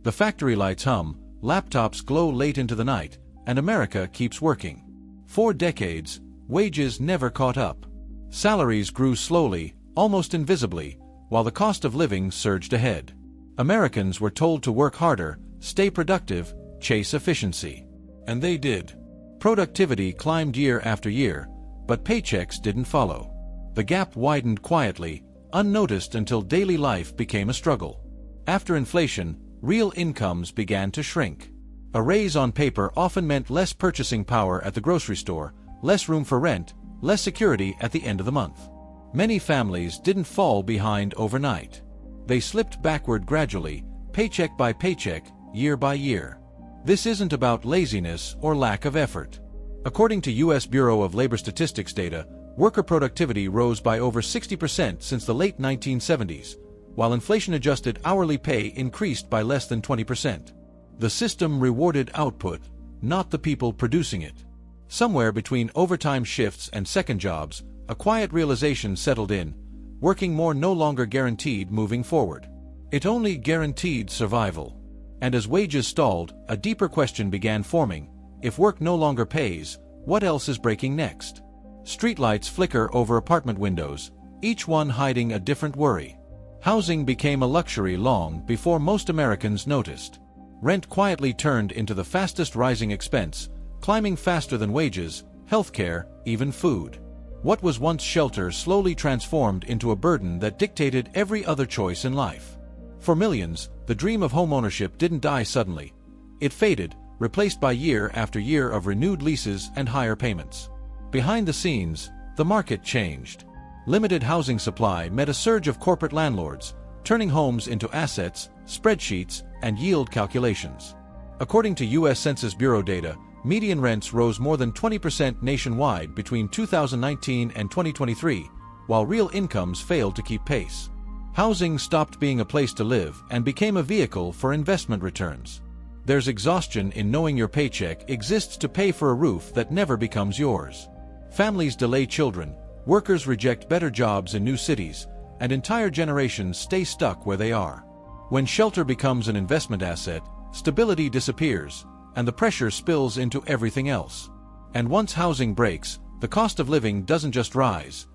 The factory lights hum, laptops glow late into the night, and America keeps working. For decades, wages never caught up. Salaries grew slowly, almost invisibly, while the cost of living surged ahead. Americans were told to work harder, stay productive, chase efficiency. And they did. Productivity climbed year after year, but paychecks didn't follow. The gap widened quietly, unnoticed until daily life became a struggle. After inflation, real incomes began to shrink. A raise on paper often meant less purchasing power at the grocery store, less room for rent, less security at the end of the month. Many families didn't fall behind overnight. They slipped backward gradually, paycheck by paycheck, year by year. This isn't about laziness or lack of effort. According to U.S. Bureau of Labor Statistics data, worker productivity rose by over 60% since the late 1970s, while inflation-adjusted hourly pay increased by less than 20%. The system rewarded output, not the people producing it. Somewhere between overtime shifts and second jobs, a quiet realization settled in: working more no longer guaranteed moving forward. It only guaranteed survival. And as wages stalled, a deeper question began forming: if work no longer pays, what else is breaking next? Streetlights flicker over apartment windows, each one hiding a different worry. Housing became a luxury long before most Americans noticed. Rent quietly turned into the fastest rising expense, climbing faster than wages, healthcare, even food. What was once shelter slowly transformed into a burden that dictated every other choice in life. For millions, the dream of homeownership didn't die suddenly. It faded, replaced by year after year of renewed leases and higher payments. Behind the scenes, the market changed. Limited housing supply met a surge of corporate landlords, turning homes into assets, spreadsheets, and yield calculations. According to U.S. Census Bureau data, median rents rose more than 20% nationwide between 2019 and 2023, while real incomes failed to keep pace. Housing stopped being a place to live and became a vehicle for investment returns. There's exhaustion in knowing your paycheck exists to pay for a roof that never becomes yours. Families delay children, workers reject better jobs in new cities, and entire generations stay stuck where they are. When shelter becomes an investment asset, stability disappears, and the pressure spills into everything else. And once housing breaks, the cost of living doesn't just rise.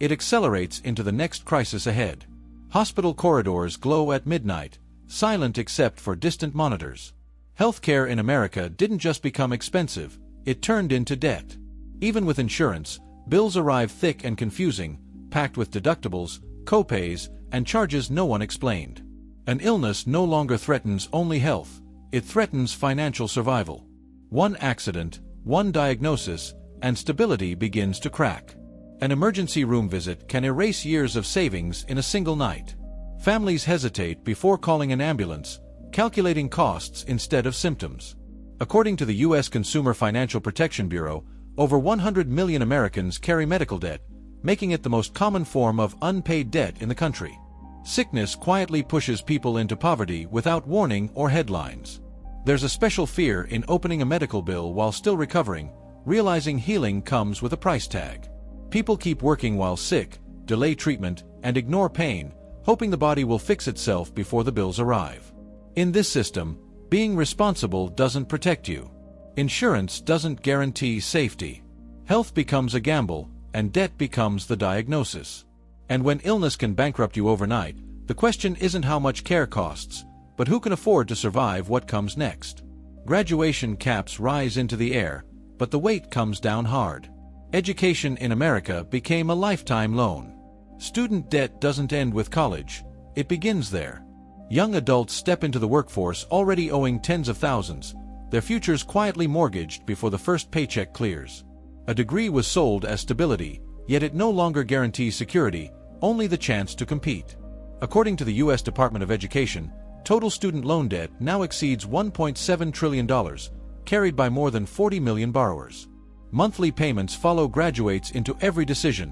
It accelerates into the next crisis ahead. Hospital corridors glow at midnight, silent except for distant monitors. Healthcare in America didn't just become expensive, it turned into debt. Even with insurance, bills arrive thick and confusing, packed with deductibles, co-pays, and charges no one explained. An illness no longer threatens only health, it threatens financial survival. One accident, one diagnosis, and stability begins to crack. An emergency room visit can erase years of savings in a single night. Families hesitate before calling an ambulance, calculating costs instead of symptoms. According to the U.S. Consumer Financial Protection Bureau, over 100 million Americans carry medical debt, making it the most common form of unpaid debt in the country. Sickness quietly pushes people into poverty without warning or headlines. There's a special fear in opening a medical bill while still recovering, realizing healing comes with a price tag. People keep working while sick, delay treatment, and ignore pain, hoping the body will fix itself before the bills arrive. In this system, being responsible doesn't protect you. Insurance doesn't guarantee safety. Health becomes a gamble, and debt becomes the diagnosis. And when illness can bankrupt you overnight, the question isn't how much care costs, but who can afford to survive what comes next. Graduation caps rise into the air, but the weight comes down hard. Education in America became a lifetime loan. Student debt doesn't end with college, it begins there. Young adults step into the workforce already owing tens of thousands, their futures quietly mortgaged before the first paycheck clears. A degree was sold as stability, yet it no longer guarantees security, only the chance to compete. According to the U.S. Department of Education, total student loan debt now exceeds $1.7 trillion, carried by more than 40 million borrowers. Monthly payments follow graduates into every decision: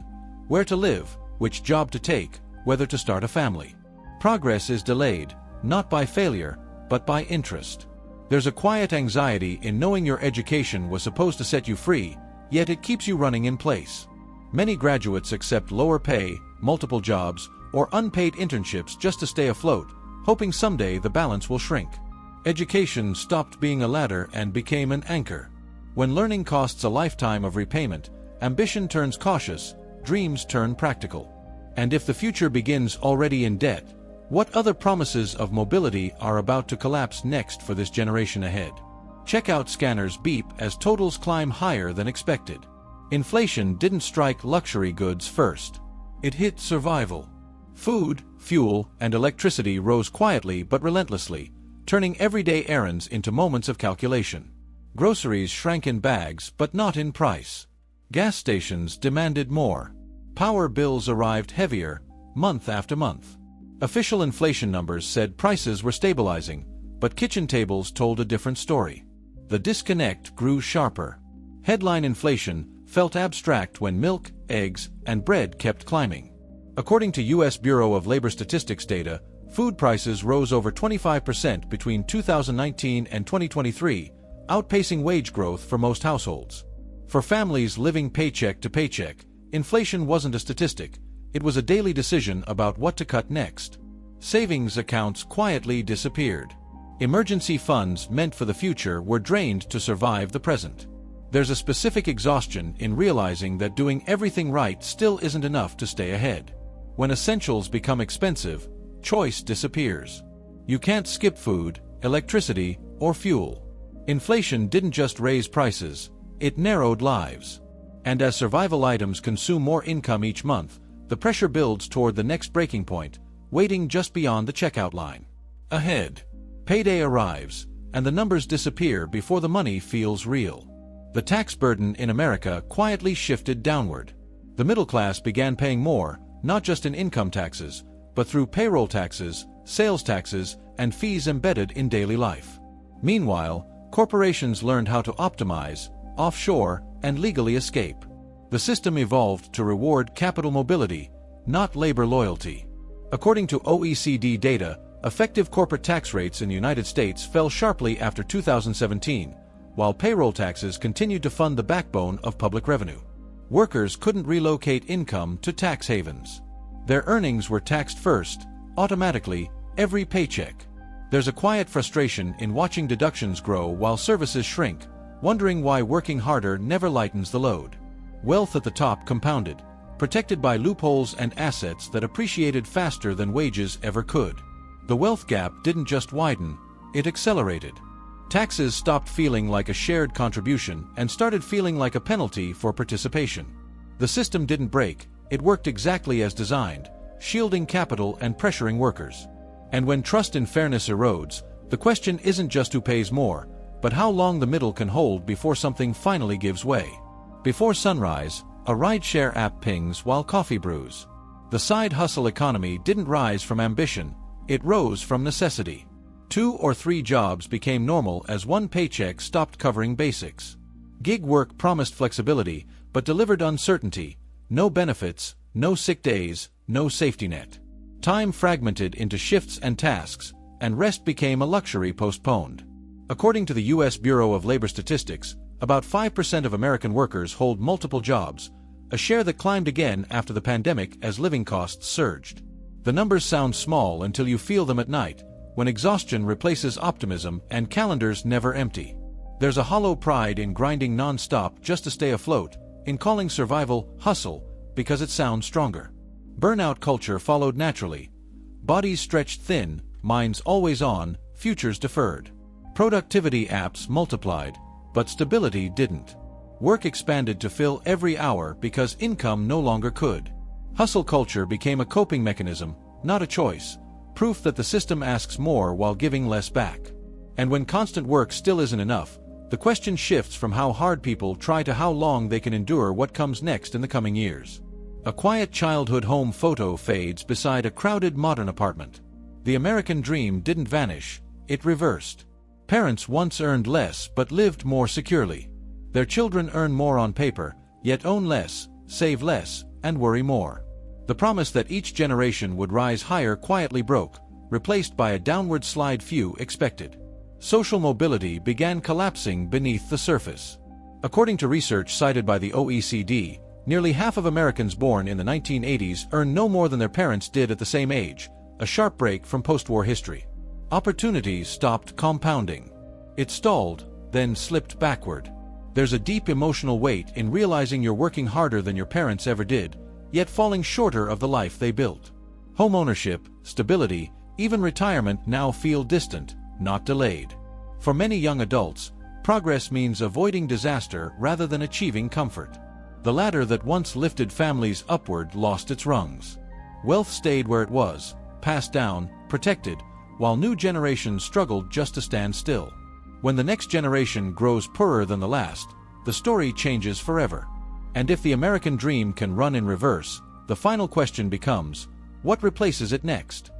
where to live, which job to take, whether to start a family. Progress is delayed, not by failure, but by interest. There's a quiet anxiety in knowing your education was supposed to set you free, yet it keeps you running in place. Many graduates accept lower pay, multiple jobs, or unpaid internships just to stay afloat, hoping someday the balance will shrink. Education stopped being a ladder and became an anchor. When learning costs a lifetime of repayment, ambition turns cautious, dreams turn practical. And if the future begins already in debt, what other promises of mobility are about to collapse next for this generation ahead? Checkout scanners beep as totals climb higher than expected. Inflation didn't strike luxury goods first. It hit survival. Food, fuel, and electricity rose quietly but relentlessly, turning everyday errands into moments of calculation. Groceries shrank in bags but not in price. Gas stations demanded more. Power bills arrived heavier, month after month. Official inflation numbers said prices were stabilizing, but kitchen tables told a different story. The disconnect grew sharper. Headline inflation felt abstract when milk, eggs, and bread kept climbing. According to U.S. Bureau of Labor Statistics data, food prices rose over 25% between 2019 and 2023, outpacing wage growth for most households. For families living paycheck to paycheck, inflation wasn't a statistic, it was a daily decision about what to cut next. Savings accounts quietly disappeared. Emergency funds meant for the future were drained to survive the present. There's a specific exhaustion in realizing that doing everything right still isn't enough to stay ahead. When essentials become expensive, choice disappears. You can't skip food, electricity, or fuel. Inflation didn't just raise prices, it narrowed lives. And as survival items consume more income each month, the pressure builds toward the next breaking point, waiting just beyond the checkout line. Ahead, payday arrives, and the numbers disappear before the money feels real. The tax burden in America quietly shifted downward. The middle class began paying more, not just in income taxes, but through payroll taxes, sales taxes, and fees embedded in daily life. Meanwhile, corporations learned how to optimize, offshore, and legally escape. The system evolved to reward capital mobility, not labor loyalty. According to OECD data, effective corporate tax rates in the United States fell sharply after 2017, while payroll taxes continued to fund the backbone of public revenue. Workers couldn't relocate income to tax havens. Their earnings were taxed first, automatically, every paycheck. There's a quiet frustration in watching deductions grow while services shrink, wondering why working harder never lightens the load. Wealth at the top compounded, protected by loopholes and assets that appreciated faster than wages ever could. The wealth gap didn't just widen, it accelerated. Taxes stopped feeling like a shared contribution and started feeling like a penalty for participation. The system didn't break, it worked exactly as designed, shielding capital and pressuring workers. And when trust in fairness erodes, the question isn't just who pays more, but how long the middle can hold before something finally gives way. Before sunrise, a rideshare app pings while coffee brews. The side hustle economy didn't rise from ambition, it rose from necessity. 2 or 3 jobs became normal as one paycheck stopped covering basics. Gig work promised flexibility, but delivered uncertainty. No benefits, no sick days, no safety net. Time fragmented into shifts and tasks, and rest became a luxury postponed. According to the U.S. Bureau of Labor Statistics, about 5% of American workers hold multiple jobs, a share that climbed again after the pandemic as living costs surged. The numbers sound small until you feel them at night, when exhaustion replaces optimism and calendars never empty. There's a hollow pride in grinding non-stop just to stay afloat, in calling survival hustle, because it sounds stronger. Burnout culture followed naturally. Bodies stretched thin, minds always on, futures deferred. Productivity apps multiplied, but stability didn't. Work expanded to fill every hour because income no longer could. Hustle culture became a coping mechanism, not a choice, proof that the system asks more while giving less back. And when constant work still isn't enough, the question shifts from how hard people try to how long they can endure what comes next in the coming years. A quiet childhood home photo fades beside a crowded modern apartment. The American dream didn't vanish, it reversed. Parents once earned less but lived more securely. Their children earn more on paper, yet own less, save less, and worry more. The promise that each generation would rise higher quietly broke, replaced by a downward slide few expected. Social mobility began collapsing beneath the surface. According to research cited by the OECD, nearly half of Americans born in the 1980s earned no more than their parents did at the same age, a sharp break from post-war history. Opportunities stopped compounding. It stalled, then slipped backward. There's a deep emotional weight in realizing you're working harder than your parents ever did, yet falling shorter of the life they built. Home ownership, stability, even retirement now feel distant, not delayed. For many young adults, progress means avoiding disaster rather than achieving comfort. The ladder that once lifted families upward lost its rungs. Wealth stayed where it was, passed down, protected, while new generations struggled just to stand still. When the next generation grows poorer than the last, the story changes forever. And if the American dream can run in reverse, the final question becomes, what replaces it next?